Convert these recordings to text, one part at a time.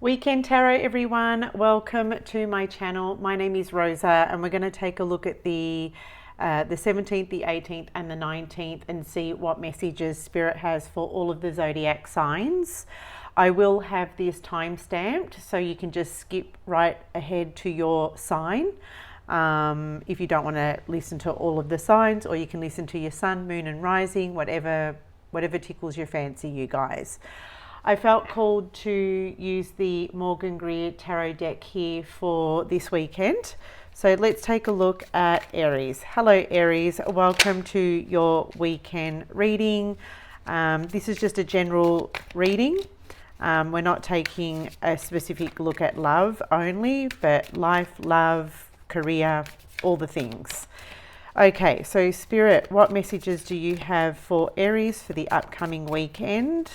Weekend Tarot, everyone. Welcome to my channel. My name is Rosa, and we're going to take a look at the 17th, the 18th, and the 19th, and see what messages Spirit has for all of the zodiac signs. I will have this time stamped, so you can just skip right ahead to your sign. If you don't want to listen to all of the signs, or you can listen to your sun, moon, and rising, whatever tickles your fancy, you guys. I felt called to use the Morgan Greer Tarot deck here for this weekend. So let's take a look at Aries. Hello Aries, welcome to your weekend reading. This is just a general reading. We're not taking a specific look at love only, but life, love, career, all the things. Okay, so Spirit, what messages do you have for Aries for the upcoming weekend?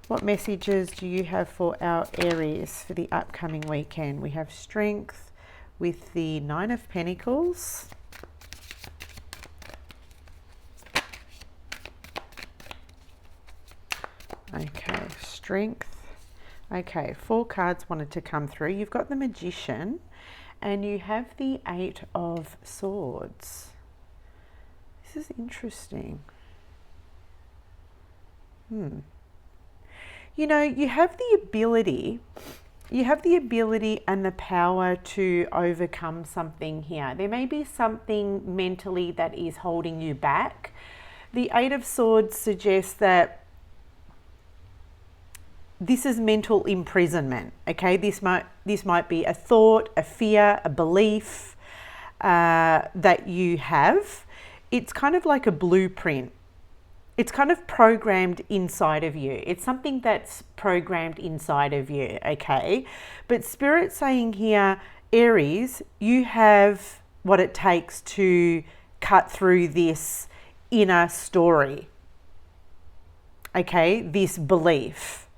What messages do you have for our Aries for the upcoming weekend? We have strength with the Nine of Pentacles. Okay, strength. Okay, 4 cards wanted to come through. You've got the Magician and you have the Eight of Swords. This is interesting. You know, you have the ability and the power to overcome something here. There may be something mentally that is holding you back. The Eight of Swords suggests that this is mental imprisonment. Okay, this might be a thought, a fear, a belief that you have. It's kind of like a blueprint. It's kind of programmed inside of you. It's something that's programmed inside of you, okay? But Spirit's saying here, Aries, you have what it takes to cut through this inner story, okay? This belief.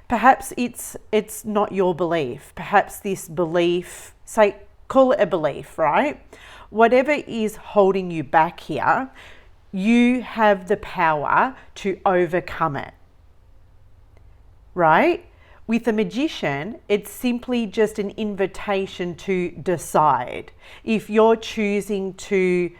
Perhaps it's not your belief. Perhaps this belief, call it a belief, right? Whatever is holding you back here, you have the power to overcome it, right? With the Magician, it's simply just an invitation to decide. If you're choosing to,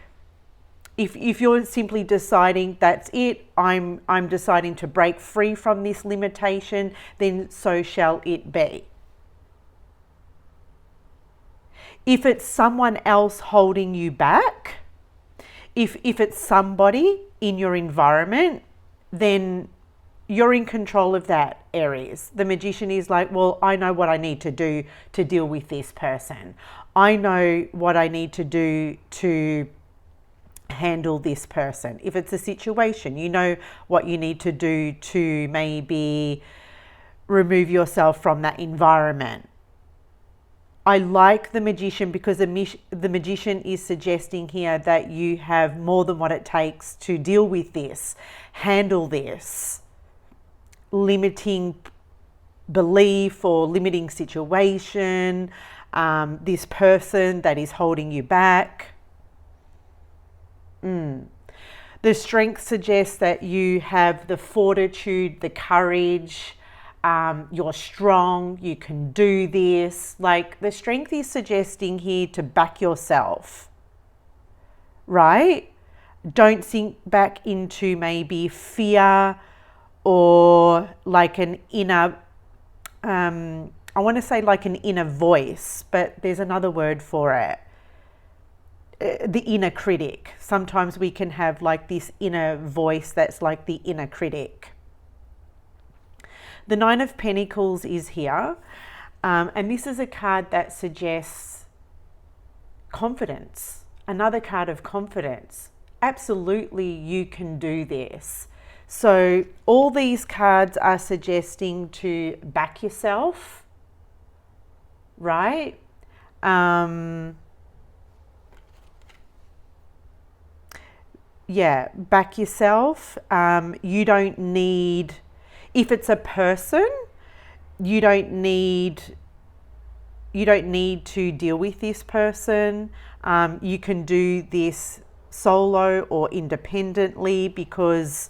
if you're simply deciding that's it, I'm deciding to break free from this limitation, then so shall it be. If it's someone else holding you back, if it's somebody in your environment, then you're in control of that, Aries. The Magician is like, well, I know what I need to do to deal with this person. I know what I need to do to handle this person. If it's a situation, you know what you need to do to maybe remove yourself from that environment. I like the Magician because the Magician is suggesting here that you have more than what it takes to deal with this, handle this limiting belief or limiting situation, this person that is holding you back. The strength suggests that you have the fortitude, the courage, you're strong, you can do this. Like the strength is suggesting here to back yourself, right? Don't sink back into maybe fear or like an inner, I want to say like an inner voice, but there's another word for it. The inner critic. Sometimes we can have like this inner voice that's like the inner critic. The Nine of Pentacles is here, and this is a card that suggests confidence, another card of confidence. Absolutely, you can do this. So all these cards are suggesting to back yourself, right? Yeah, back yourself. You don't need... If it's a person, you don't need to deal with this person. You can do this solo or independently because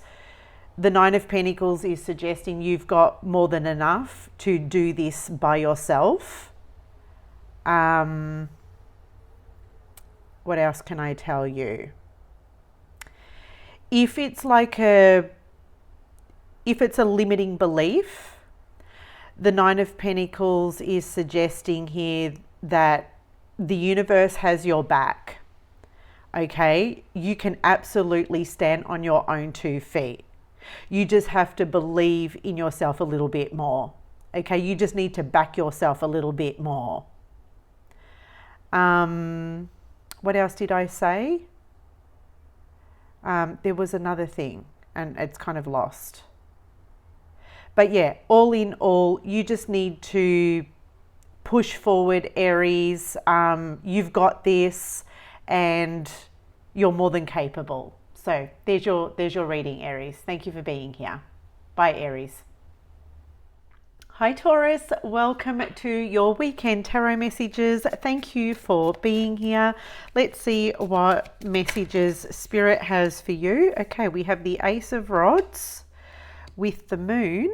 The Nine of Pentacles is suggesting you've got more than enough to do this by yourself. What else can I tell you? If it's a limiting belief, the Nine of Pentacles is suggesting here that the universe has your back. Okay, you can absolutely stand on your own 2 feet. You just have to believe in yourself a little bit more. Okay, you just need to back yourself a little bit more. What else did I say? There was another thing and it's kind of lost. But yeah, all in all, you just need to push forward, Aries. You've got this and you're more than capable. So there's your reading, Aries. Thank you for being here. Bye, Aries. Hi, Taurus. Welcome to your weekend tarot messages. Thank you for being here. Let's see what messages Spirit has for you. Okay, we have the Ace of Rods with the Moon,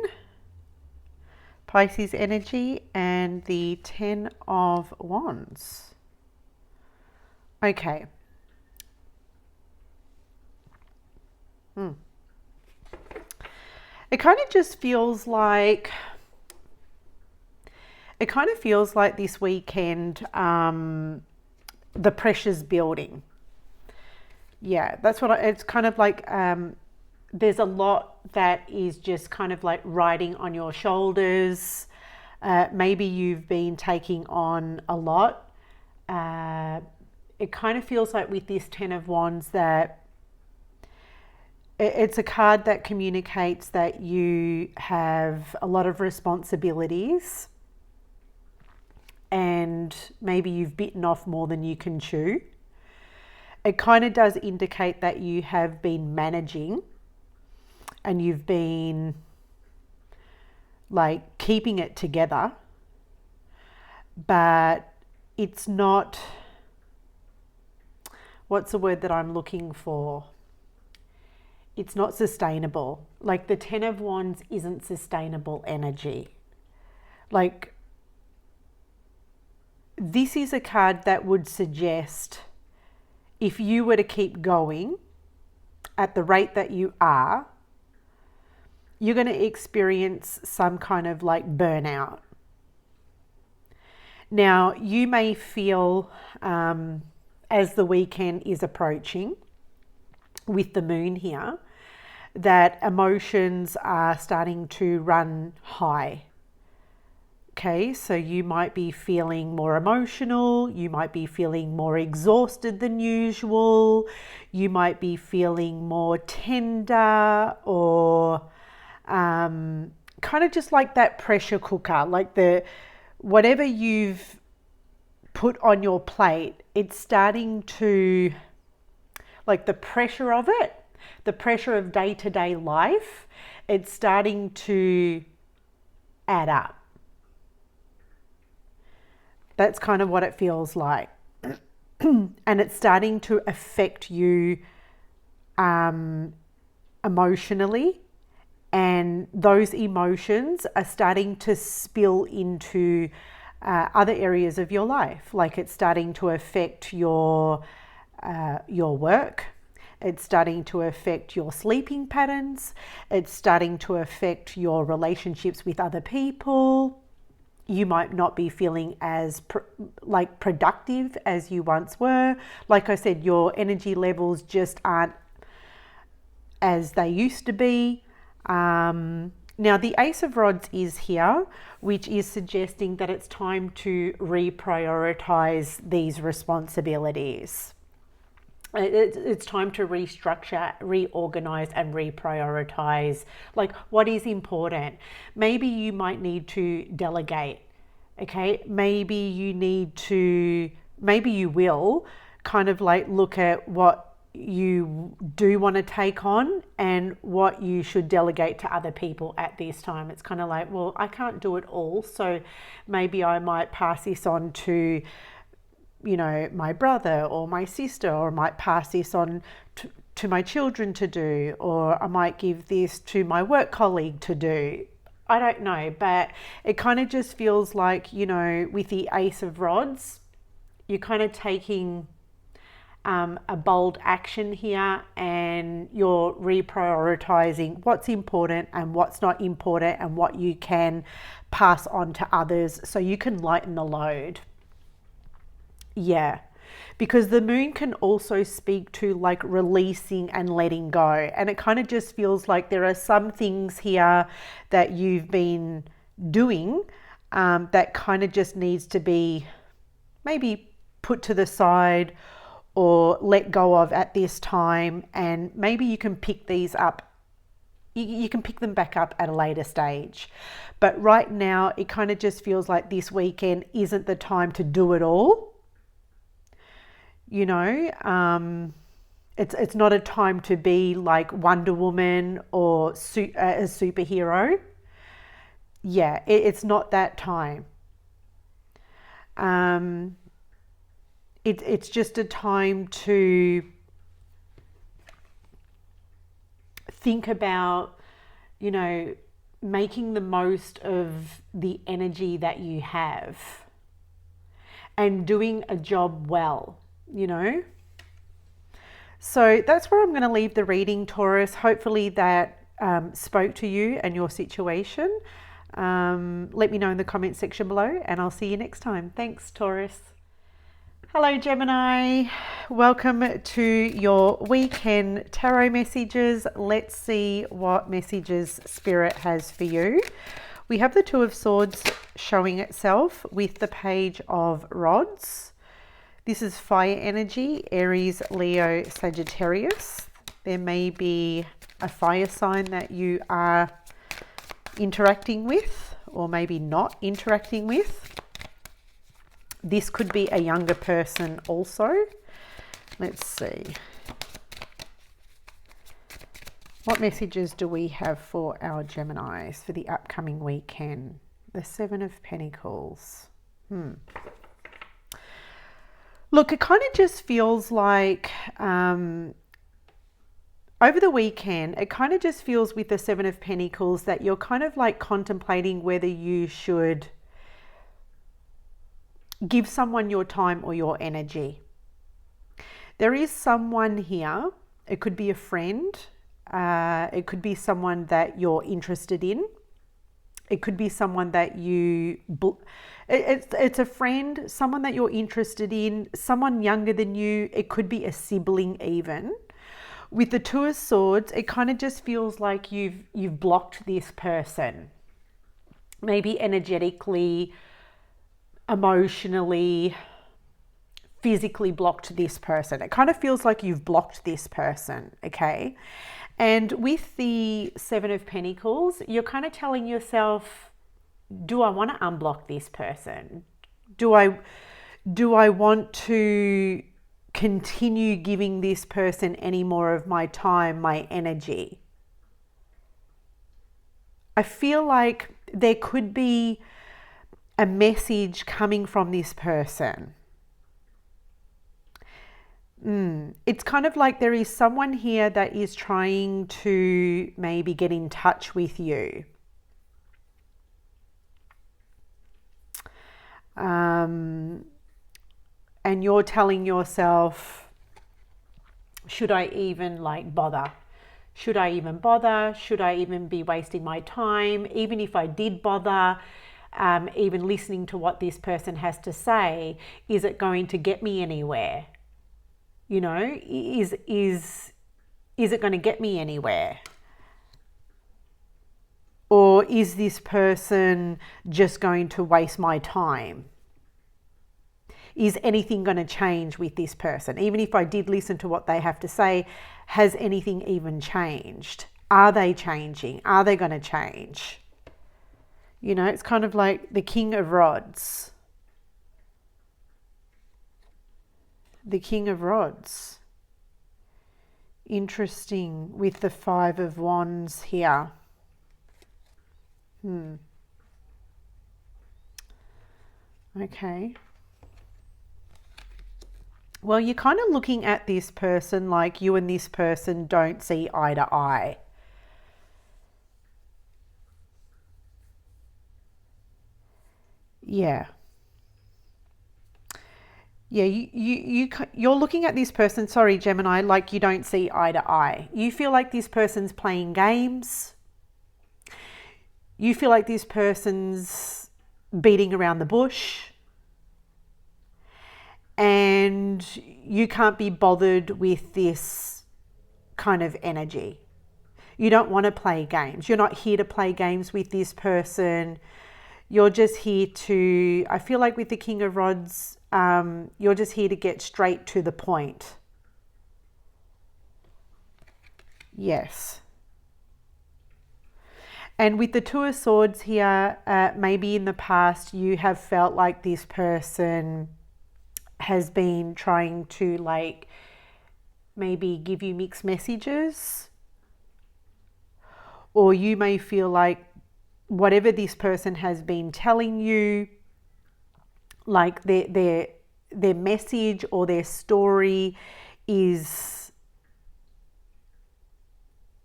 Pisces energy, and the 10 of Wands. Okay. It kind of just feels like this weekend, the pressure's building. Yeah, that's what it's kind of like. There's a lot that is just kind of like riding on your shoulders. Maybe you've been taking on a lot. It kind of feels like with this 10 of Wands that it's a card that communicates that you have a lot of responsibilities and maybe you've bitten off more than you can chew. It kind of does indicate that you have been managing and you've been like keeping it together, but it's not, what's the word that I'm looking for? It's not sustainable. Like the 10 of Wands isn't sustainable energy. Like this is a card that would suggest if you were to keep going at the rate that you are, you're going to experience some kind of like burnout. Now, you may feel as the weekend is approaching with the Moon here, that emotions are starting to run high. Okay, so you might be feeling more emotional, you might be feeling more exhausted than usual, you might be feeling more tender or kind of just like that pressure cooker, like whatever you've put on your plate, it's starting to, like the pressure of it, the pressure of day-to-day life, it's starting to add up. That's kind of what it feels like. And it's starting to affect you emotionally, and those emotions are starting to spill into other areas of your life. Like it's starting to affect your work. It's starting to affect your sleeping patterns. It's starting to affect your relationships with other people. You might not be feeling as productive as you once were. Like I said, your energy levels just aren't as they used to be. Now the Ace of Rods is here, which is suggesting that it's time to reprioritize these responsibilities. It's time to restructure, reorganize and reprioritize like what is important. Maybe you might need to delegate. Okay, maybe you will kind of like look at what you do want to take on and what you should delegate to other people at this time. It's kind of like, well, I can't do it all, so maybe I might pass this on to, you know, my brother or my sister, or might pass this on to my children to do, or I might give this to my work colleague to do. I don't know, but it kind of just feels like, you know, with the Ace of Rods, you're kind of taking a bold action here, and you're reprioritizing what's important and what's not important, and what you can pass on to others so you can lighten the load. Yeah, because the moon can also speak to like releasing and letting go, and it kind of just feels like there are some things here that you've been doing that kind of just needs to be maybe put to the side or let go of at this time, and maybe you can pick these up. You can pick them back up at a later stage. But right now, it kind of just feels like this weekend isn't the time to do it all. You know, it's not a time to be like Wonder Woman or a superhero. Yeah, it's not that time. It's just a time to think about, you know, making the most of the energy that you have and doing a job well, you know. So that's where I'm going to leave the reading, Taurus. Hopefully that spoke to you and your situation. Let me know in the comment section below, and I'll see you next time. Thanks, Taurus. Hello, Gemini. Welcome to your weekend tarot messages. Let's see what messages Spirit has for you. We have the Two of Swords showing itself with the Page of Rods. This is fire energy, Aries, Leo, Sagittarius. There may be a fire sign that you are interacting with, or maybe not interacting with. This could be a younger person also. Let's see. What messages do we have for our Geminis for the upcoming weekend? The Seven of Pentacles. Look, it kind of just feels like over the weekend, it kind of just feels with the Seven of Pentacles that you're kind of like contemplating whether you should give someone your time or your energy. There is someone here, it could be a friend, it could be someone that you're interested in, it could be someone that it's a friend, someone that you're interested in, someone younger than you, it could be a sibling even. With the Two of Swords, it kind of just feels like you've blocked this person, maybe energetically, emotionally, physically blocked this person. It kind of feels like you've blocked this person, okay? And with the Seven of Pentacles, you're kind of telling yourself, do I want to unblock this person? Do I want to continue giving this person any more of my time, my energy? I feel like there could be a message coming from this person. It's kind of like there is someone here that is trying to maybe get in touch with you. And you're telling yourself, should I even like bother? Should I even bother? Should I even be wasting my time? Even if I did bother, even listening to what this person has to say, is it going to get me anywhere? You know, is it going to get me anywhere? Or is this person just going to waste my time? Is anything going to change with this person? Even if I did listen to what they have to say, has anything even changed? Are they changing? Are they going to change? You know, it's kind of like the King of Rods. The King of Rods. Interesting with the Five of Wands here. Okay. Well, you're kind of looking at this person like you and this person don't see eye to eye. Yeah. Yeah, you're looking at this person, sorry, Gemini, like you don't see eye to eye. You feel like this person's playing games. You feel like this person's beating around the bush. And you can't be bothered with this kind of energy. You don't want to play games. You're not here to play games with this person. You're just here to, I feel like with the King of Rods, you're just here to get straight to the point. Yes. And with the Two of Swords here, maybe in the past you have felt like this person has been trying to like maybe give you mixed messages, or you may feel like whatever this person has been telling you, like their message or their story is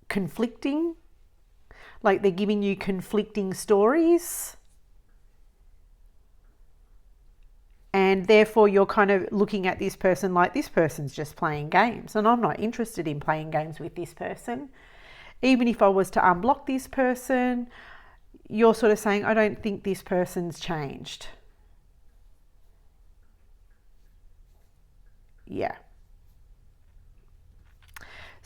conflicting, like they're giving you conflicting stories. And therefore you're kind of looking at this person like this person's just playing games, and I'm not interested in playing games with this person. Even if I was to unblock this person, you're sort of saying, I don't think this person's changed. Yeah.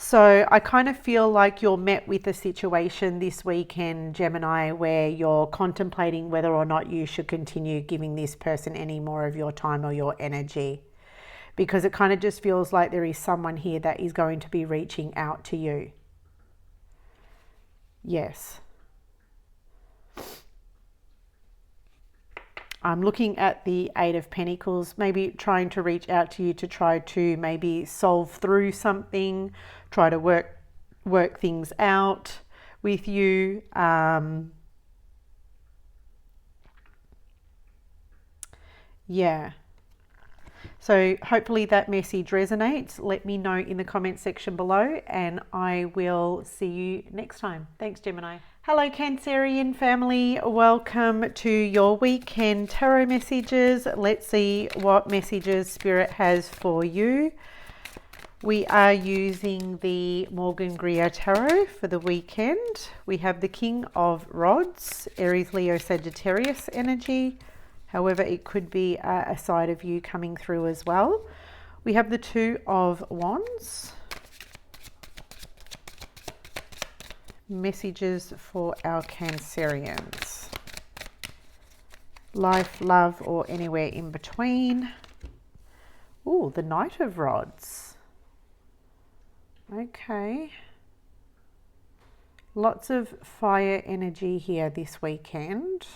So I kind of feel like you're met with a situation this weekend, Gemini, where you're contemplating whether or not you should continue giving this person any more of your time or your energy, because it kind of just feels like there is someone here that is going to be reaching out to you. Yes. I'm looking at the Eight of Pentacles, maybe trying to reach out to you to try to maybe solve through something, try to work things out with you. Yeah. So hopefully that message resonates. Let me know in the comment section below, and I will see you next time. Thanks, Gemini. Hello, Cancerian family. Welcome to your weekend tarot messages. Let's see what messages Spirit has for you. We are using the Morgan Greer Tarot for the weekend. We have the King of Rods, Aries, Leo, Sagittarius energy. However, it could be a side of you coming through as well. We have the Two of Wands. Messages for our Cancerians. Life, love, or anywhere in between. Ooh, the Knight of Rods. Okay. Lots of fire energy here this weekend.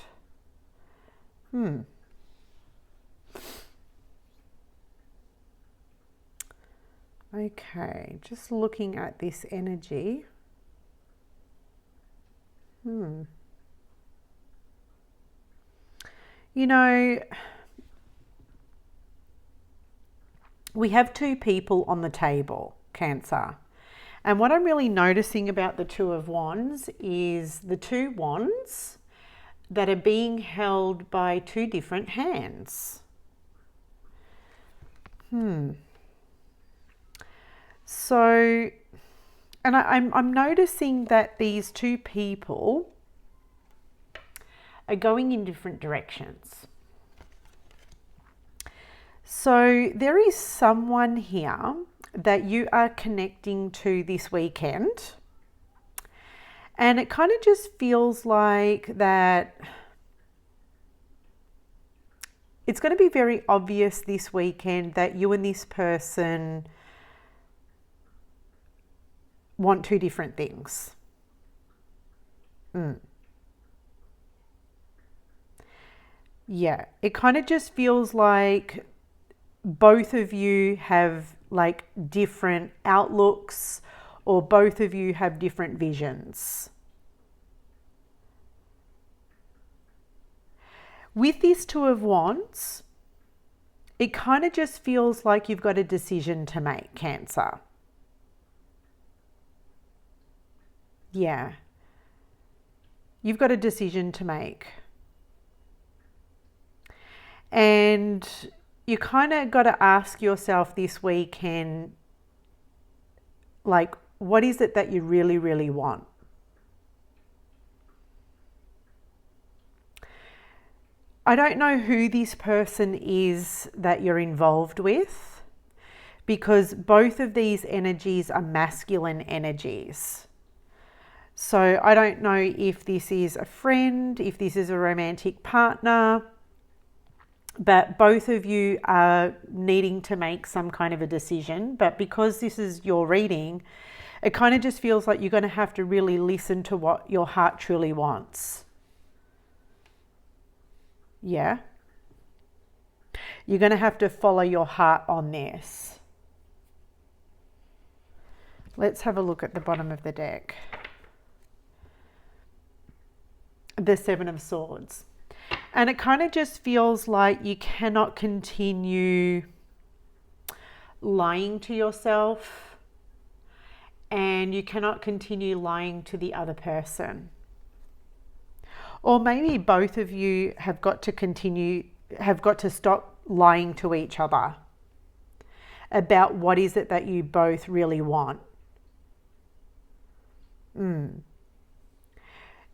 Okay, just looking at this energy. You know, we have two people on the table, Cancer. And what I'm really noticing about the Two of Wands is the two wands that are being held by two different hands. So, and I'm noticing that these two people are going in different directions. So there is someone here that you are connecting to this weekend, and it kind of just feels like that it's going to be very obvious this weekend that you and this person want two different things. Yeah, it kind of just feels like both of you have like different outlooks, or both of you have different visions. With this Two of Wands, it kind of just feels like you've got a decision to make, Cancer. Yeah. You've got a decision to make. And you kind of got to ask yourself this weekend, like, what is it that you really, really want? I don't know who this person is that you're involved with, because both of these energies are masculine energies. So I don't know if this is a friend, if this is a romantic partner, but both of you are needing to make some kind of a decision. But because this is your reading, it kind of just feels like you're going to have to really listen to what your heart truly wants. Yeah. You're going to have to follow your heart on this. Let's have a look at the bottom of the deck. The Seven of Swords. And it kind of just feels like you cannot continue lying to yourself, and you cannot continue lying to the other person. Or maybe both of you have got to stop lying to each other about what is it that you both really want.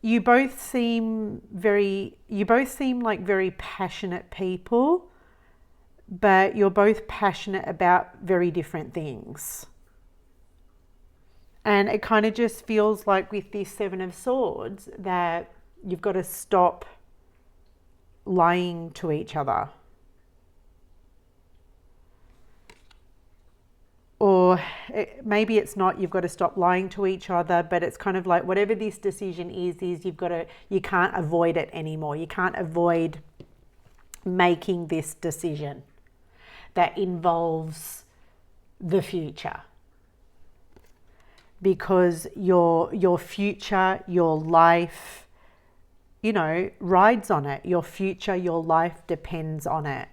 You both seem like very passionate people, but you're both passionate about very different things. And it kind of just feels like with this Seven of Swords that you've got to stop lying to each other. Or maybe it's not you've got to stop lying to each other, but it's kind of like whatever this decision is you can't avoid it anymore. You can't avoid making this decision that involves the future. Because your future, your life, rides on it. Your future, your life depends on it.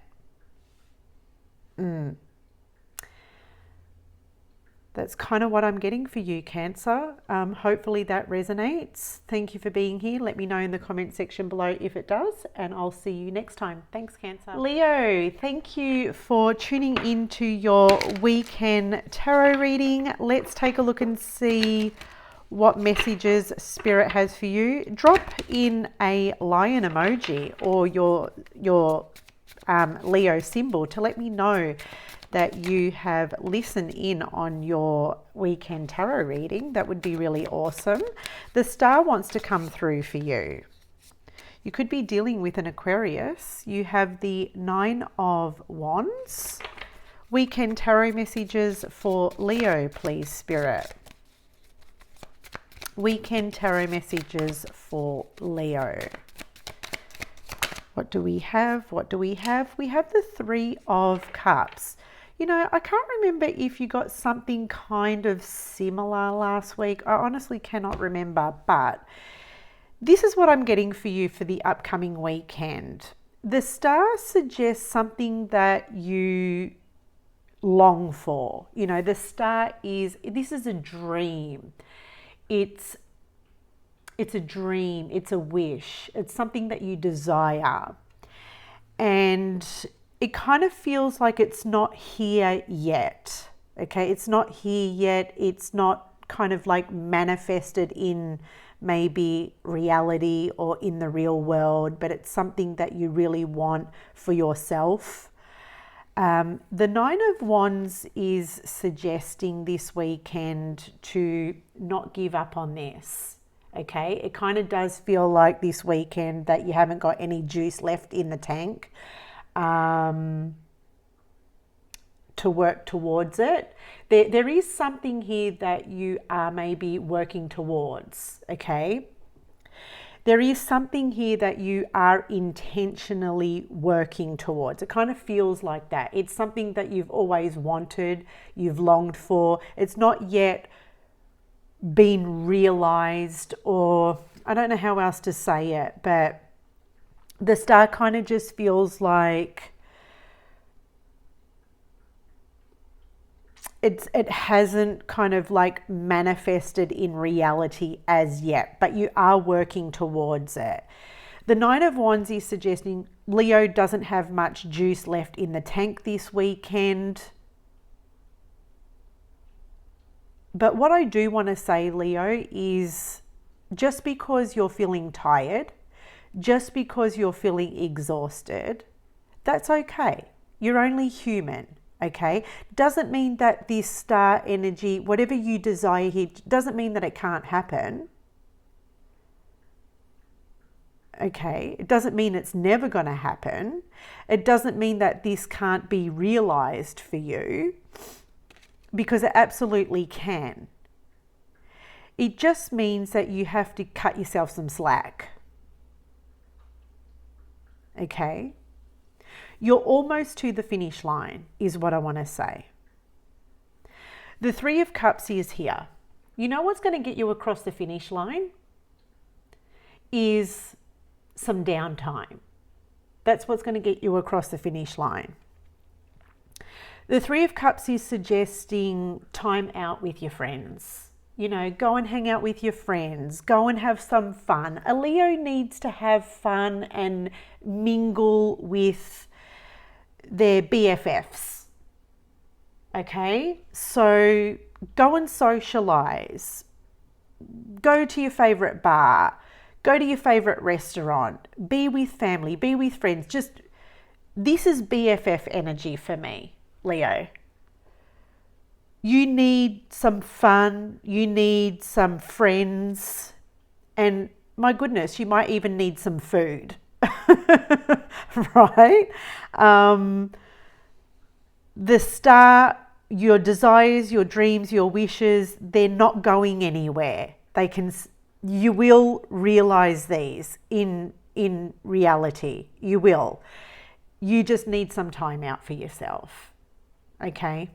That's kind of what I'm getting for you, Cancer. Hopefully that resonates. Thank you for being here. Let me know in the comment section below if it does, and I'll see you next time. Thanks, Cancer. Leo, thank you for tuning into your weekend tarot reading. Let's take a look and see what messages Spirit has for you. Drop in a lion emoji or your Leo symbol to let me know that you have listened in on your weekend tarot reading. That would be really awesome. The star wants to come through for you. You could be dealing with an Aquarius. You have the Nine of Wands. Weekend tarot messages for Leo, please, Spirit. Weekend tarot messages for Leo. What do we have? What do we have? We have the Three of Cups. I can't remember if you got something kind of similar last week. I honestly cannot remember, but this is what I'm getting for you for the upcoming weekend. The star suggests something that you long for. The star this is a dream. It's a dream. It's a wish. It's something that you desire. And it kind of feels like it's not here yet. Okay, it's not here yet. It's not kind of like manifested in maybe reality or in the real world, but it's something that you really want for yourself. The Nine of Wands is suggesting this weekend to not give up on this. Okay, it kind of does feel like this weekend that you haven't got any juice left in the tank to work towards it. There is something here that you are maybe working towards, okay? There is something here that you are intentionally working towards. It kind of feels like that. It's something that you've always wanted, you've longed for. It's not yet been realized, or I don't know how else to say it, but the star kind of just feels like it hasn't kind of like manifested in reality as yet, but you are working towards it. The Nine of Wands is suggesting Leo doesn't have much juice left in the tank this weekend. But what I do want to say, Leo, is just because you're feeling tired, just because you're feeling exhausted, that's okay. You're only human, okay? Doesn't mean that this star energy, whatever you desire here, doesn't mean that it can't happen. Okay, it doesn't mean it's never going to happen. It doesn't mean that this can't be realized for you, because it absolutely can. It just means that you have to cut yourself some slack. Okay? You're almost to the finish line, is what I want to say. The Three of Cups is here. You know what's going to get you across the finish line? Is some downtime. That's what's going to get you across the finish line. The Three of Cups is suggesting time out with your friends. You know, go and hang out with your friends. Go and have some fun. A Leo needs to have fun and mingle with their BFFs. Okay? So go and socialize. Go to your favorite bar. Go to your favorite restaurant. Be with family. Be with friends. Just, this is BFF energy for me, Leo. You need some fun. You need some friends. And my goodness, you might even need some food. Right? The star, your desires, your dreams, your wishes, they're not going anywhere. You will realize these in reality. You will. You just need some time out for yourself. Okay?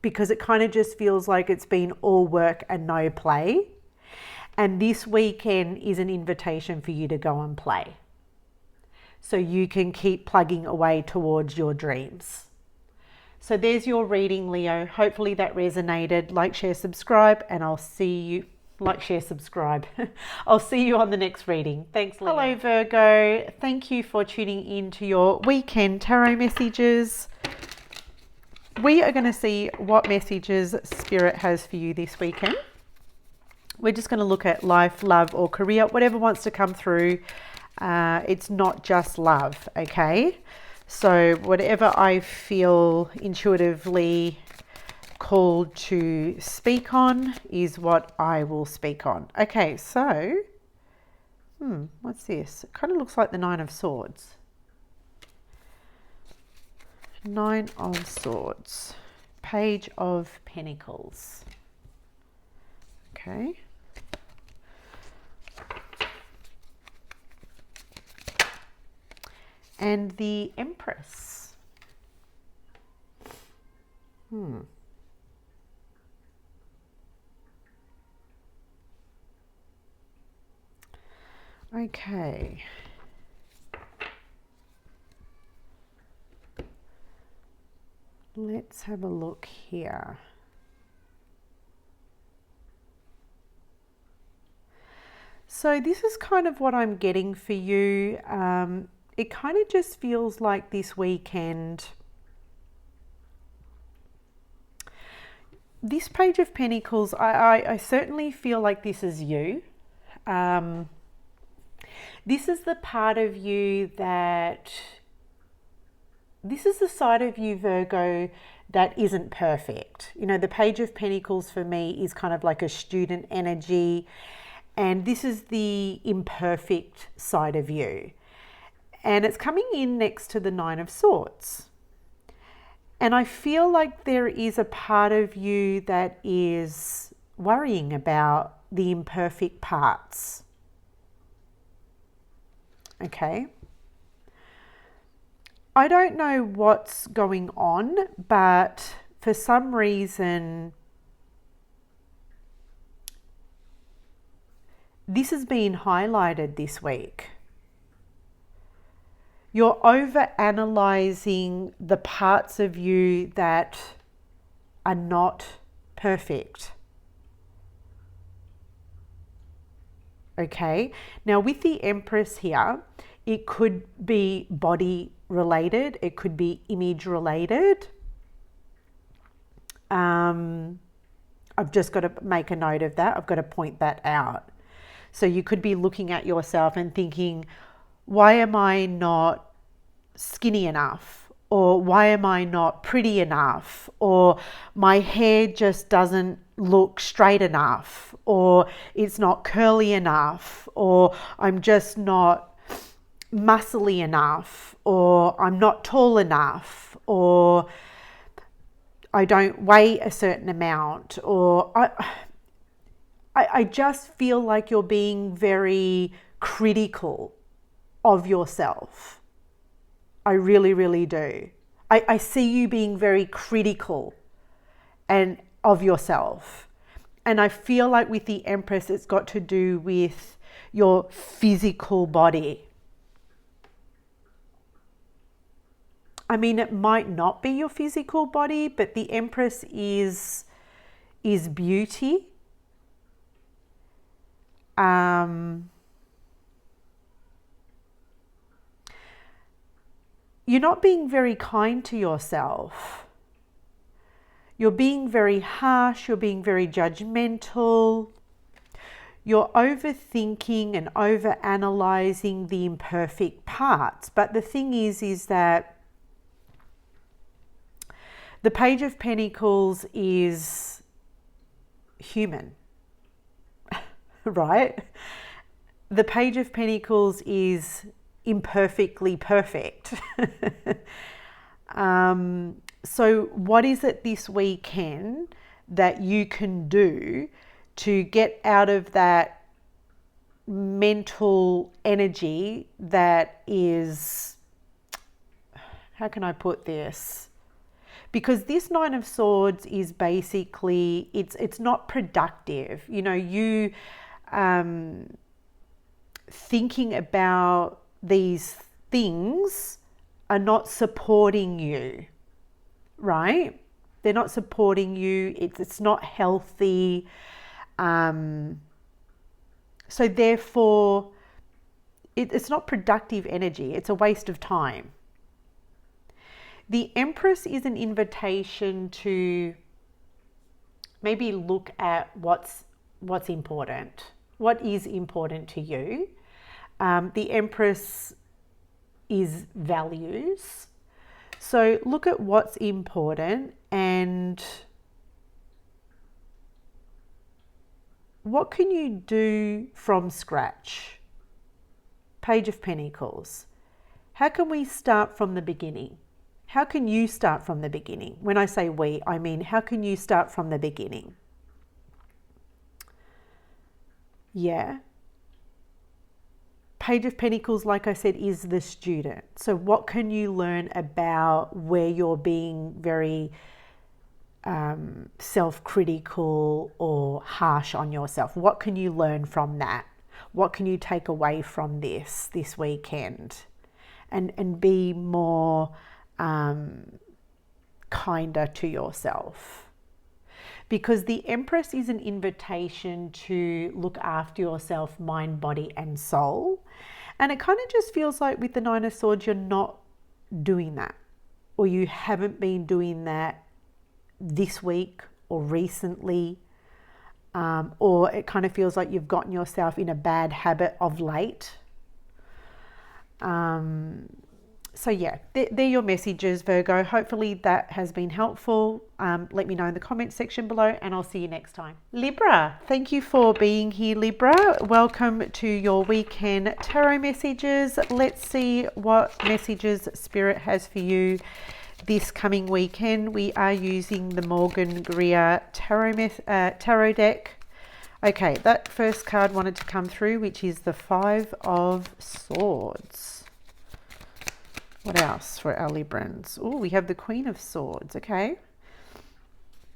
Because it kind of just feels like it's been all work and no play. And this weekend is an invitation for you to go and play, so you can keep plugging away towards your dreams. So there's your reading, Leo. Hopefully that resonated. Like, share, subscribe, and I'll see you. Like, share, subscribe. I'll see you on the next reading. Thanks, Leo. Hello, Virgo. Thank you for tuning in to your weekend tarot messages. We are going to see what messages Spirit has for you this weekend. We're just going to look at life, love, or career, whatever wants to come through. It's not just love, okay? So whatever I feel intuitively called to speak on is what I will speak on. Okay, so, what's this? It kind of looks like the Nine of Swords. Nine of Swords. Page of Pentacles. Okay. And the Empress. Okay. Let's have a look here. So this is kind of what I'm getting for you. It kind of just feels like this weekend, this Page of Pentacles, I certainly feel like this is you. This is the part of you this is the side of you, Virgo, that isn't perfect. You know, the Page of Pentacles for me is kind of like a student energy, and this is the imperfect side of you. And it's coming in next to the Nine of Swords. And I feel like there is a part of you that is worrying about the imperfect parts. Okay. I don't know what's going on, but for some reason, this has been highlighted this week. You're over analyzing the parts of you that are not perfect. Okay, now with the Empress here, it could be body related, it could be image related. I've just got to make a note of that. I've got to point that out. So you could be looking at yourself and thinking, why am I not skinny enough? Or why am I not pretty enough? Or my hair just doesn't look straight enough, or it's not curly enough, or I'm just not muscly enough, or I'm not tall enough, or I don't weigh a certain amount, or I just feel like you're being very critical of yourself. I really, really do. I see you being very critical and of yourself. And I feel like with the Empress, it's got to do with your physical body. I mean, it might not be your physical body, but the Empress is beauty. You're not being very kind to yourself. You're being very harsh. You're being very judgmental. You're overthinking and overanalyzing the imperfect parts. But the thing is that the Page of Pentacles is human, right? The Page of Pentacles is imperfectly perfect. So what is it this weekend that you can do to get out of that mental energy that is, how can I put this? Because this Nine of Swords is basically, it's not productive. You know, you thinking about these things are not supporting you, right? They're not supporting you. It's not healthy. So therefore, it's not productive energy. It's a waste of time. The Empress is an invitation to maybe look at what's important. What is important to you? The Empress is values. So look at what's important and what can you do from scratch? Page of Pentacles. How can we start from the beginning? How can you start from the beginning? When I say we, I mean, how can you start from the beginning? Yeah. Page of Pentacles, like I said, is the student. So what can you learn about where you're being very self-critical or harsh on yourself? What can you learn from that? What can you take away from this weekend? And be more kinder to yourself. Because the Empress is an invitation to look after yourself, mind, body, and soul. And it kind of just feels like with the Nine of Swords, you're not doing that. Or you haven't been doing that this week or recently. Or it kind of feels like you've gotten yourself in a bad habit of late. So yeah, they're your messages, Virgo. Hopefully that has been helpful. Let me know in the comments section below and I'll see you next time. Libra, thank you for being here, Libra. Welcome to your weekend tarot messages. Let's see what messages Spirit has for you this coming weekend. We are using the Morgan Greer tarot deck. Okay, that first card wanted to come through, which is the Five of Swords. What else for our Librans? Oh, we have the Queen of Swords. Okay.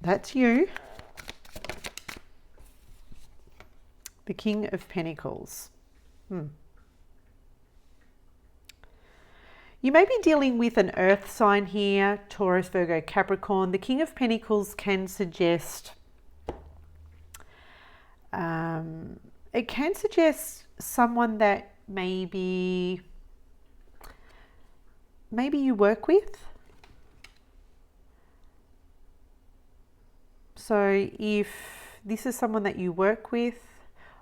That's you. The King of Pentacles. You You may be dealing with an earth sign here, Taurus, Virgo, Capricorn. The King of Pentacles can suggest, it can suggest someone that maybe you work with. So if this is someone that you work with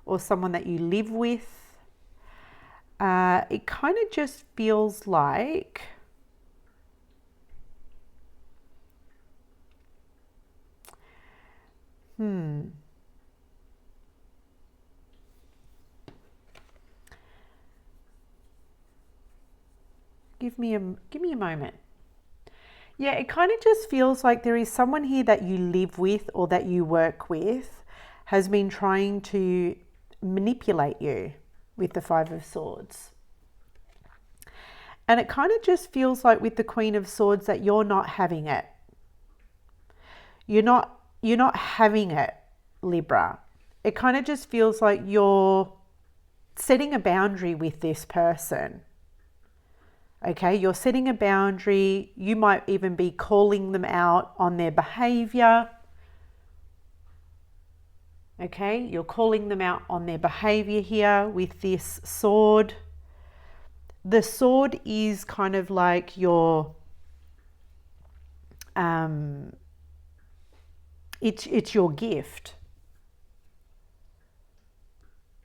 or someone that you live with, it kind of just feels like give me a moment. Yeah, it kind of just feels like there is someone here that you live with or that you work with has been trying to manipulate you with the Five of Swords. And it kind of just feels like with the Queen of Swords that you're not having it. You're not having it, Libra. It kind of just feels like you're setting a boundary with this person. Okay, you're setting a boundary. You might even be calling them out on their behavior. Okay, you're calling them out on their behavior here with this sword. The sword is kind of like your, it's your gift.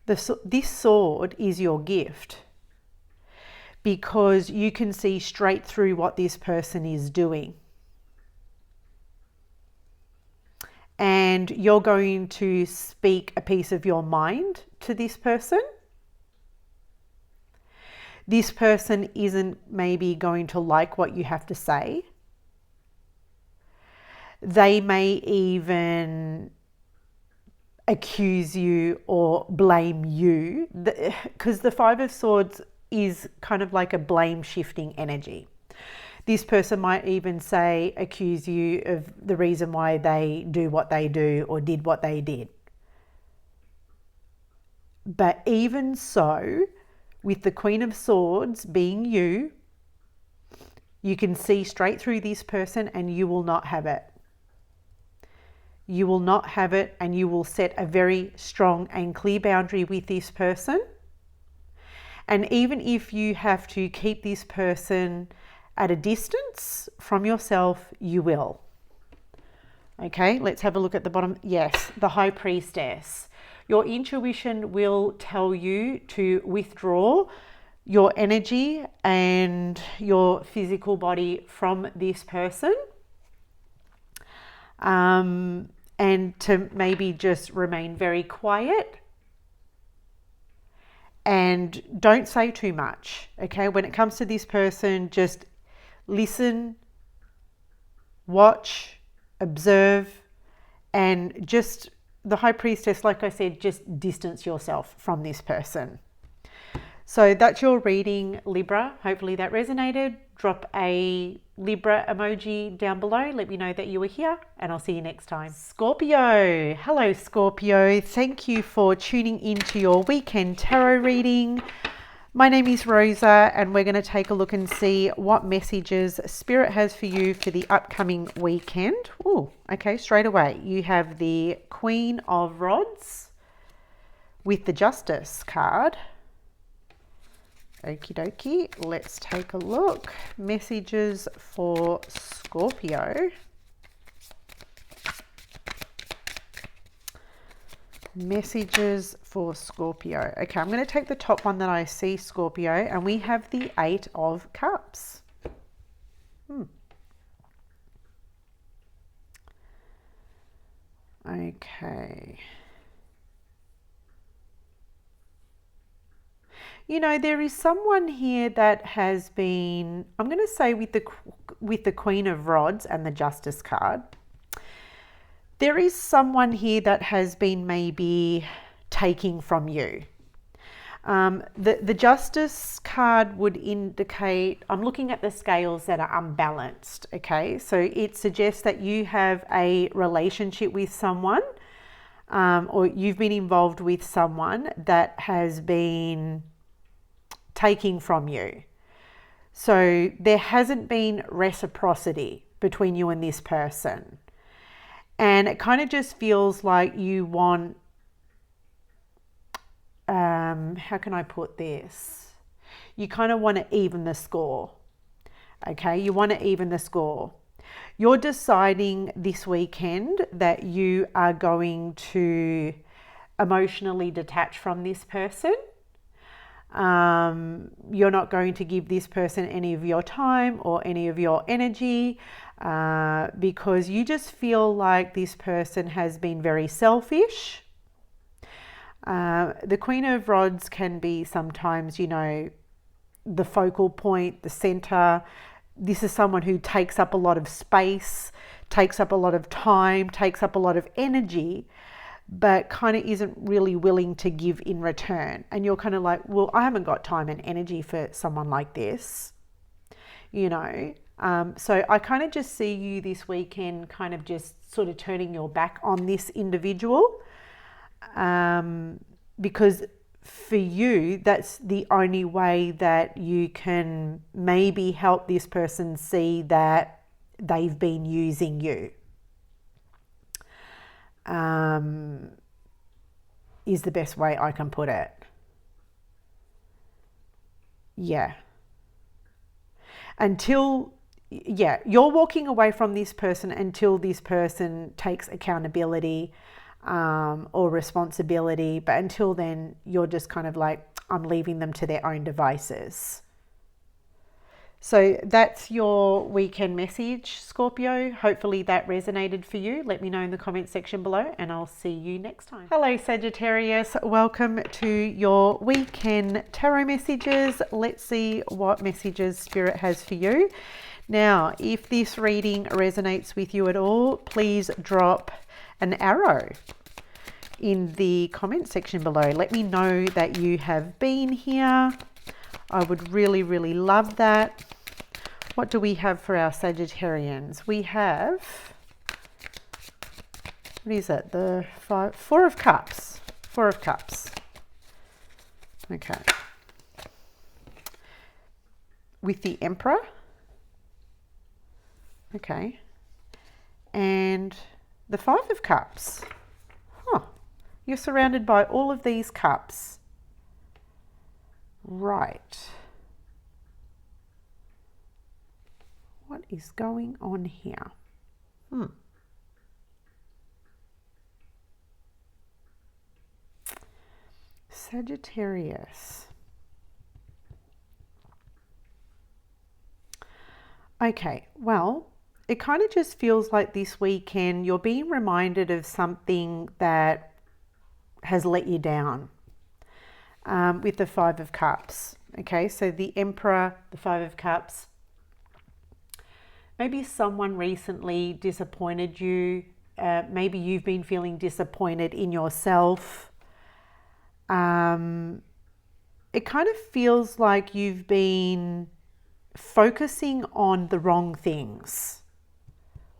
This sword is your gift because you can see straight through what this person is doing. And you're going to speak a piece of your mind to this person. This person isn't maybe going to like what you have to say. They may even accuse you or blame you, because the Five of Swords is kind of like a blame shifting energy. This person might even accuse you of the reason why they do what they do or did what they did. But even so, with the Queen of Swords being you, you can see straight through this person and you will not have it. You will not have it, and you will set a very strong and clear boundary with this person. And even if you have to keep this person at a distance from yourself, you will. Okay, let's have a look at the bottom. Yes, the High Priestess. Your intuition will tell you to withdraw your energy and your physical body from this person. And to maybe just remain very quiet and don't say too much. Okay, when it comes to this person, just listen, watch, observe, and just the High Priestess, like I said, just distance yourself from this person. So that's your reading, Libra. Hopefully that resonated. Drop a Libra emoji down below. Let me know that you were here, and I'll see you next time. Scorpio. Hello, Scorpio. Thank you for tuning into your weekend tarot reading. My name is Rosa, and we're going to take a look and see what messages Spirit has for you for the upcoming weekend. Oh, okay, straight away. You have the Queen of Rods with the Justice card. Okie dokie, let's take a look. Messages for Scorpio. Messages for Scorpio. Okay, I'm going to take the top one that I see, Scorpio, and we have the Eight of Cups. Okay. You know, there is someone here that has been, I'm going to say with the Queen of Rods and the Justice card, there is someone here that has been maybe taking from you. The Justice card would indicate, I'm looking at the scales that are unbalanced, okay? So it suggests that you have a relationship with someone, or you've been involved with someone that has been taking from you. So there hasn't been reciprocity between you and this person. And it kind of just feels like you want, how can I put this? You kind of want to even the score. Okay, you want to even the score. You're deciding this weekend that you are going to emotionally detach from this person. You're not going to give this person any of your time or any of your energy because you just feel like this person has been very selfish. The Queen of Rods can be sometimes, you know, the focal point, the center. This is someone who takes up a lot of space, takes up a lot of time, takes up a lot of energy, but kind of isn't really willing to give in return. And you're kind of like, well, I haven't got time and energy for someone like this, you know. So I kind of just see you this weekend kind of just sort of turning your back on this individual, because for you, that's the only way that you can maybe help this person see that they've been using you. Is the best way I can put it. Yeah. You're walking away from this person until this person takes accountability or responsibility. But until then, you're just kind of like, I'm leaving them to their own devices. So that's your weekend message, Scorpio. Hopefully that resonated for you. Let me know in the comment section below and I'll see you next time. Hello, Sagittarius. Welcome to your weekend tarot messages. Let's see what messages Spirit has for you. Now, if this reading resonates with you at all, please drop an arrow in the comment section below. Let me know that you have been here. I would really, really love that. What do we have for our Sagittarians? We have, what is it? The Four of Cups. Four of Cups. Okay. With the Emperor. Okay. And the Five of Cups. Huh. You're surrounded by all of these cups. Right. What is going on here? Sagittarius. Okay, well, it kind of just feels like this weekend you're being reminded of something that has let you down. With the Five of Cups. Okay, so the Emperor, the Five of Cups. Maybe someone recently disappointed you. Maybe you've been feeling disappointed in yourself. It kind of feels like you've been focusing on the wrong things.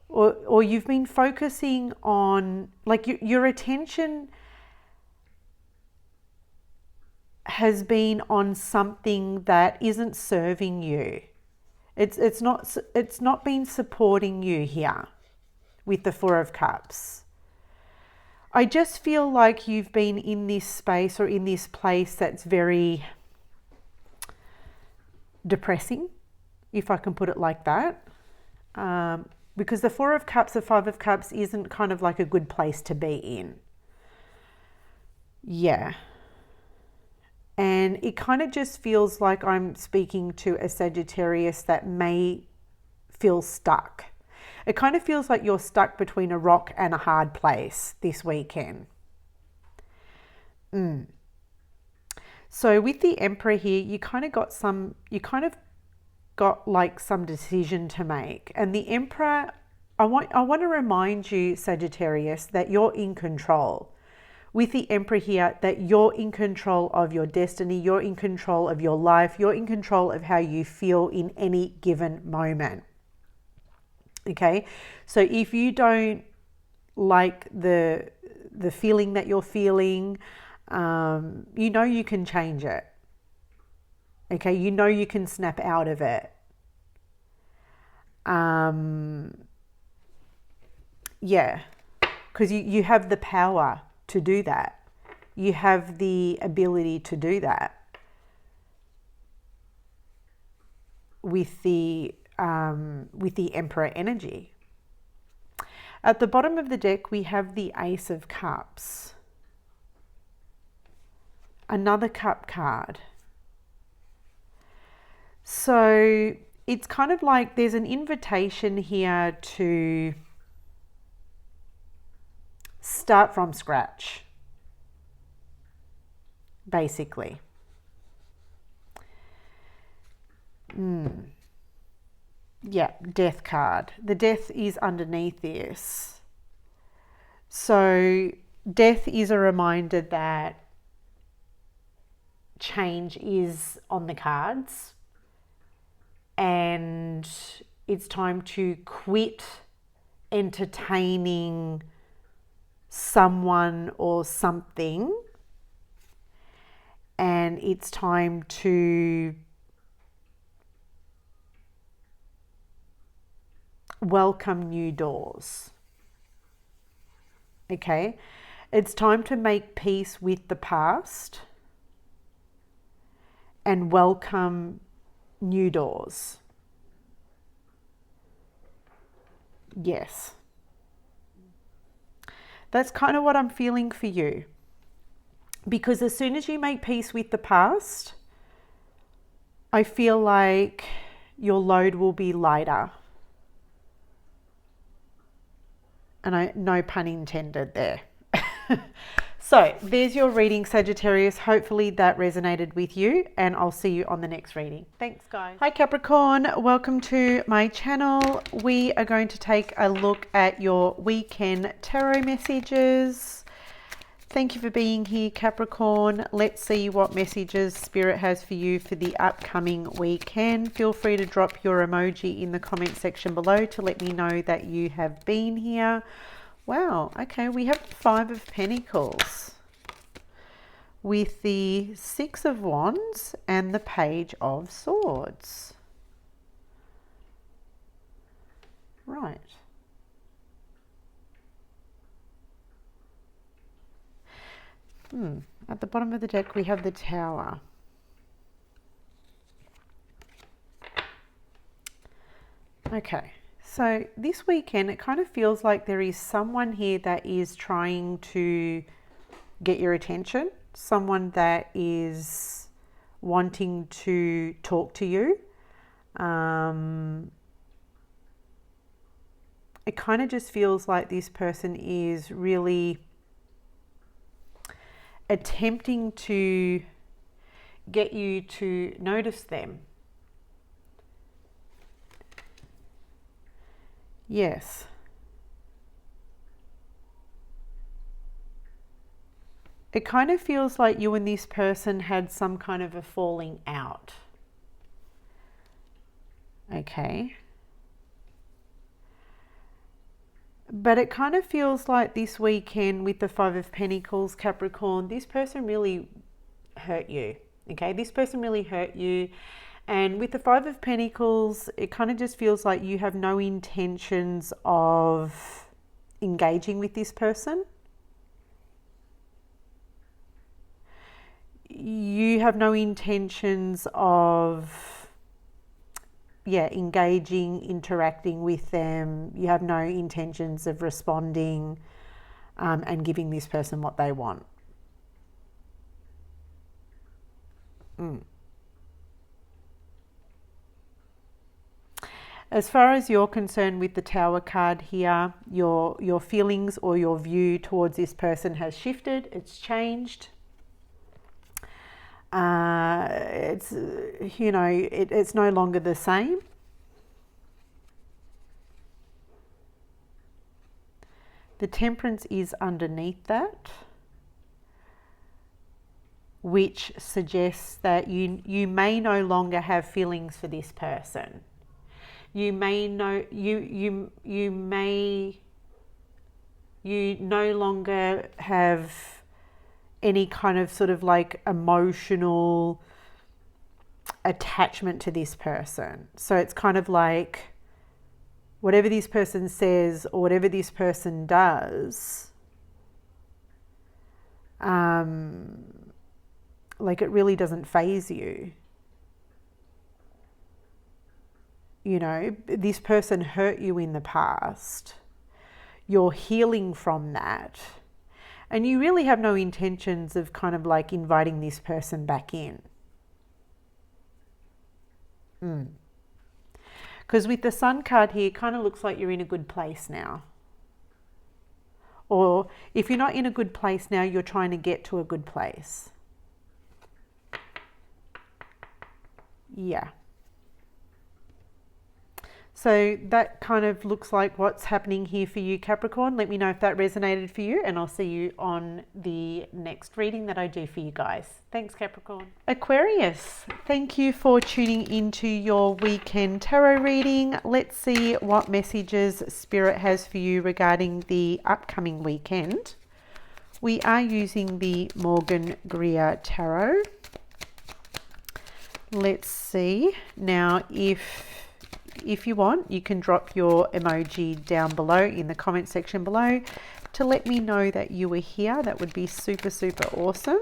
Or you've been focusing on, like, your attention has been on something that isn't serving you. It's not been supporting you here with the Four of Cups. I just feel like you've been in this space or in this place that's very depressing, if I can put it like that. Because the Four of Cups, the Five of Cups isn't kind of like a good place to be in. Yeah. And it kind of just feels like I'm speaking to a Sagittarius that may feel stuck. It kind of feels like you're stuck between a rock and a hard place this weekend. So with the Emperor here, you kind of got like some decision to make. And the Emperor, I want to remind you, Sagittarius, that you're in control. With the Emperor here, that you're in control of your destiny, you're in control of your life, you're in control of how you feel in any given moment. Okay, so if you don't like the feeling that you're feeling, you know you can change it. Okay, you know you can snap out of it. Yeah, because you have the power to do that. You have the ability to do that with the Emperor energy. At the bottom of the deck, we have the Ace of Cups. Another cup card. So it's kind of like there's an invitation here to start from scratch, basically. Yeah, death card. The death is underneath this. So death is a reminder that change is on the cards and it's time to quit entertaining someone or something, and it's time to welcome new doors. Okay, it's time to make peace with the past and welcome new doors. Yes. That's kind of what I'm feeling for you. Because as soon as you make peace with the past, I feel like your load will be lighter. And no pun intended there. So there's your reading, Sagittarius. Hopefully that resonated with you, and I'll see you on the next reading. Thanks, guys. Hi, Capricorn. Welcome to my channel. We are going to take a look at your weekend tarot messages. Thank you for being here, Capricorn. Let's see what messages Spirit has for you for the upcoming weekend. Feel free to drop your emoji in the comment section below to let me know that you have been here. Wow, okay, we have 5 of Pentacles with the 6 of Wands and the Page of Swords. Right. At the bottom of the deck, we have the Tower. Okay. So this weekend, it kind of feels like there is someone here that is trying to get your attention, someone that is wanting to talk to you. It kind of just feels like this person is really attempting to get you to notice them. Yes. It kind of feels like you and this person had some kind of a falling out. Okay. But it kind of feels like this weekend with the 5 of Pentacles, Capricorn, this person really hurt you. Okay, this person really hurt you. And with the 5 of Pentacles, it kind of just feels like you have no intentions of engaging with this person. You have no intentions of, engaging, interacting with them. You have no intentions of responding and giving this person what they want. As far as you're concerned with the Tower card here, your feelings or your view towards this person has shifted. It's changed. It's it's no longer the same. The Temperance is underneath that, which suggests that you may no longer have feelings for this person. You may know you no longer have any kind of sort of like emotional attachment to this person. So it's kind of like whatever this person says or whatever this person does, like it really doesn't faze you. You know, this person hurt you in the past. You're healing from that. And you really have no intentions of kind of like inviting this person back in. Because with the Sun card here, it kind of looks like you're in a good place now. Or if you're not in a good place now, you're trying to get to a good place. Yeah. So that kind of looks like what's happening here for you, Capricorn. Let me know if that resonated for you, and I'll see you on the next reading that I do for you guys. Thanks, Capricorn. Aquarius, thank you for tuning into your weekend tarot reading. Let's see what messages Spirit has for you regarding the upcoming weekend. We are using the Morgan Greer Tarot. Let's see. Now, if you want, you can drop your emoji down below in the comment section below to let me know that you were here. That would be super, super awesome.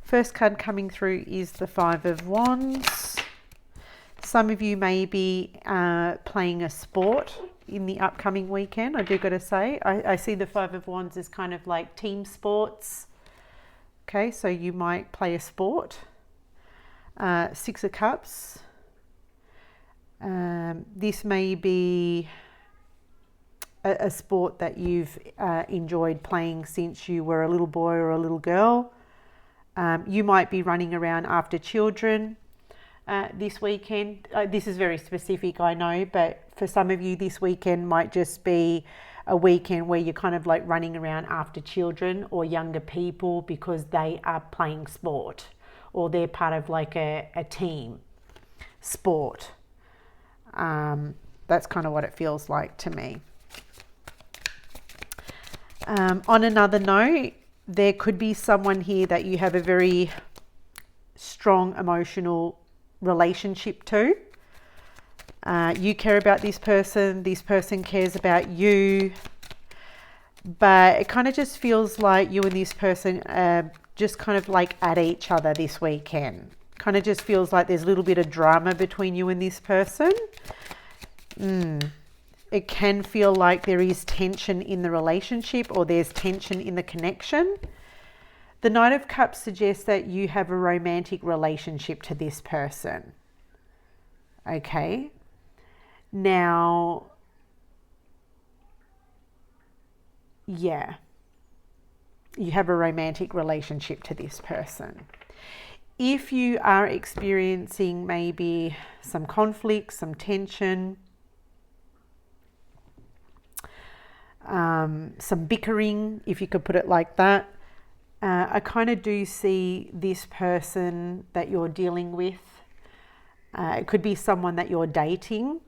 First card coming through is the Five of Wands. Some of you may be playing a sport in the upcoming weekend. I do got to say, I see the Five of Wands as kind of like team sports. Okay, so you might play a sport. Six of Cups. This may be a sport that you've enjoyed playing since you were a little boy or a little girl. You might be running around after children this weekend. This is very specific, I know, but for some of you, this weekend might just be a weekend where you're kind of like running around after children or younger people because they are playing sport or they're part of like a team sport. That's kind of what it feels like to me. On another note, there could be someone here that you have a very strong emotional relationship to. You care about this person cares about you, but it kind of just feels like you and this person are just kind of like at each other this weekend. Kind of just feels like there's a little bit of drama between you and this person. It can feel like there is tension in the relationship or there's tension in the connection. The Knight of Cups suggests that you have a romantic relationship to this person. Okay. Now, yeah, you have a romantic relationship to this person. If you are experiencing maybe some conflict, some tension, some bickering, if you could put it like that, I kind of do see this person that you're dealing with. It could be someone that you're dating.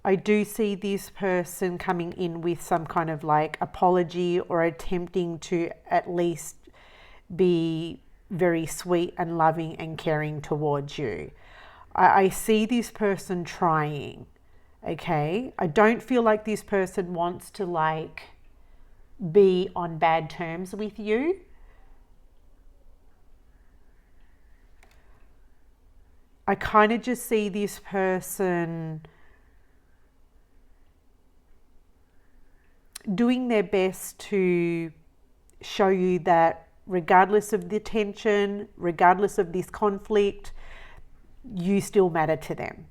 I do see this person coming in with some kind of like apology or attempting to at least be very sweet and loving and caring towards you. I see this person trying, okay? I don't feel like this person wants to like be on bad terms with you. I kind of just see this person doing their best to show you that regardless of the tension, regardless of this conflict, you still matter to them.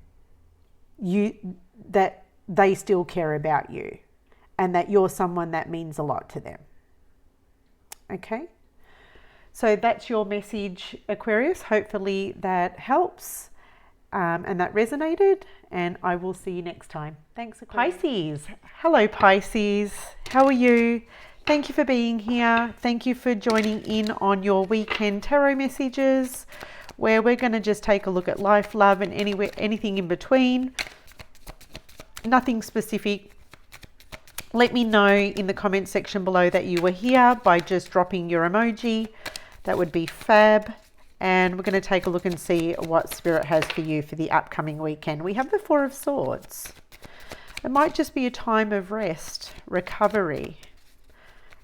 That they still care about you and that you're someone that means a lot to them. Okay? So that's your message, Aquarius. Hopefully that helps and that resonated, and I will see you next time. Thanks, Aquarius. Pisces. Hello, Pisces. How are you? Thank you for being here. Thank you for joining in on your weekend tarot messages, where we're going to just take a look at life, love, and anything in between. Nothing specific. Let me know in the comment section below that you were here by just dropping your emoji. That would be fab. And we're going to take a look and see what Spirit has for you for the upcoming weekend. We have the Four of Swords. It might just be a time of rest, recovery.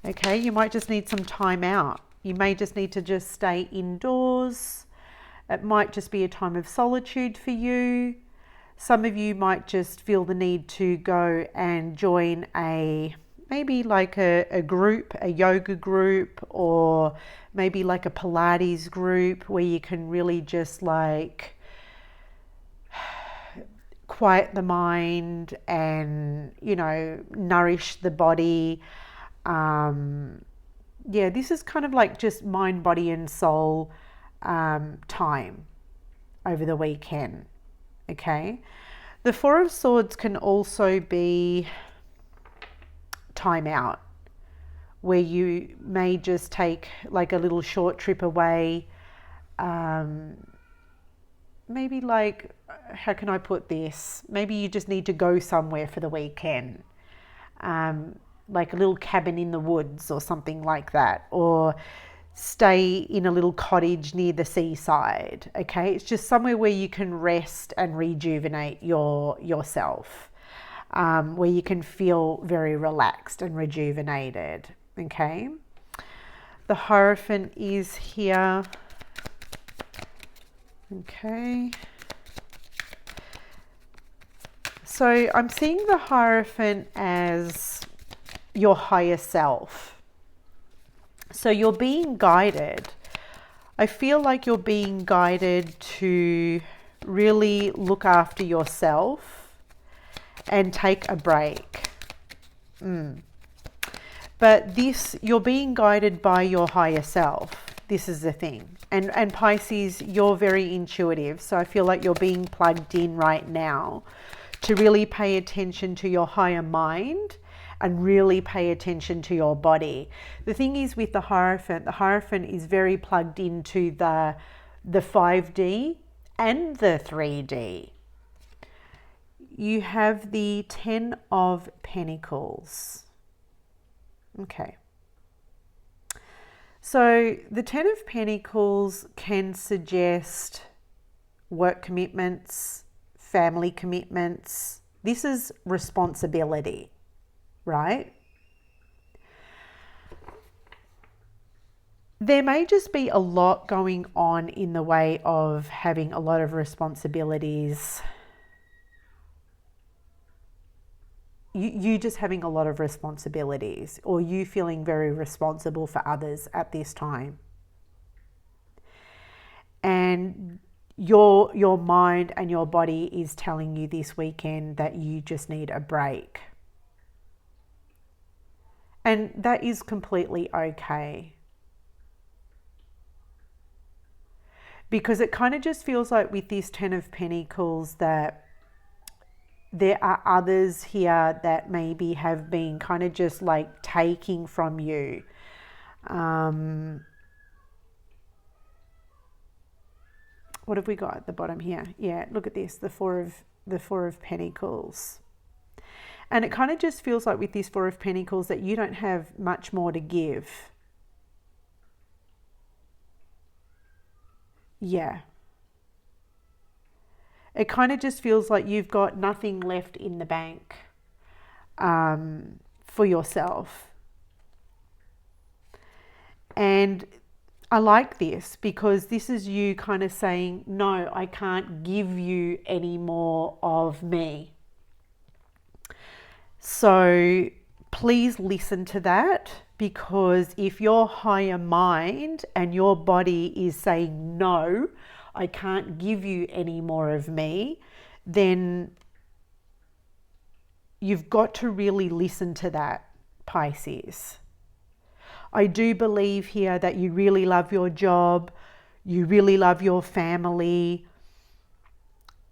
Okay, you might just need some time out. You may just need to just stay indoors. It might just be a time of solitude for you. Some of you might just feel the need to go and join maybe like a group, a yoga group, or maybe like a Pilates group where you can really just like quiet the mind and, you know, nourish the body. Yeah, this is kind of like just mind, body and soul time over the weekend. Okay. The Four of Swords can also be time out, where you may just take like a little short trip away. Maybe like, how can I put this? Maybe you just need to go somewhere for the weekend. Like a little cabin in the woods or something like that, or stay in a little cottage near the seaside. Okay, it's just somewhere where you can rest and rejuvenate yourself, where you can feel very relaxed and rejuvenated. Okay, the Hierophant is here. Okay, so I'm seeing the Hierophant as your higher self. So you're being guided. I feel like you're being guided to really look after yourself and take a break. But you're being guided by your higher self. This is the thing. And Pisces, you're very intuitive. So I feel like you're being plugged in right now to really pay attention to your higher mind and really pay attention to your body. The thing is with the Hierophant is very plugged into the 5D and the 3D. You have the 10 of Pentacles. Okay. So the 10 of Pentacles can suggest work commitments, family commitments. This is responsibility, right? There may just be a lot going on in the way of having a lot of responsibilities. You just having a lot of responsibilities, or you feeling very responsible for others at this time. And your mind and your body is telling you this weekend that you just need a break. And that is completely okay. Because it kind of just feels like with this 10 of Pentacles that there are others here that maybe have been kind of just like taking from you. What have we got at the bottom here? Yeah, look at this, the four of Pentacles. And it kind of just feels like with this Four of Pentacles that you don't have much more to give. Yeah. It kind of just feels like you've got nothing left in the bank for yourself. And I like this because this is you kind of saying, no, I can't give you any more of me. So please listen to that, because if your higher mind and your body is saying, no, I can't give you any more of me, then you've got to really listen to that, Pisces. I do believe here that you really love your job, you really love your family,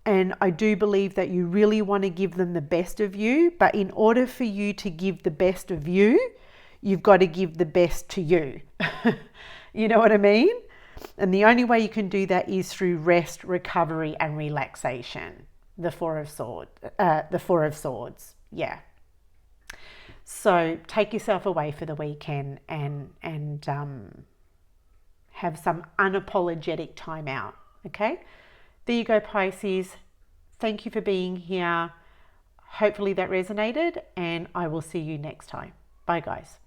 and I do believe that you really want to give them the best of you, but in order for you to give the best of you, you've got to give the best to you. You know what I mean? And the only way you can do that is through rest, recovery, and relaxation. The Four of Swords. Yeah. So take yourself away for the weekend and have some unapologetic time out. Okay, there you go, Pisces. Thank you for being here. Hopefully that resonated, and I will see you next time. Bye, guys.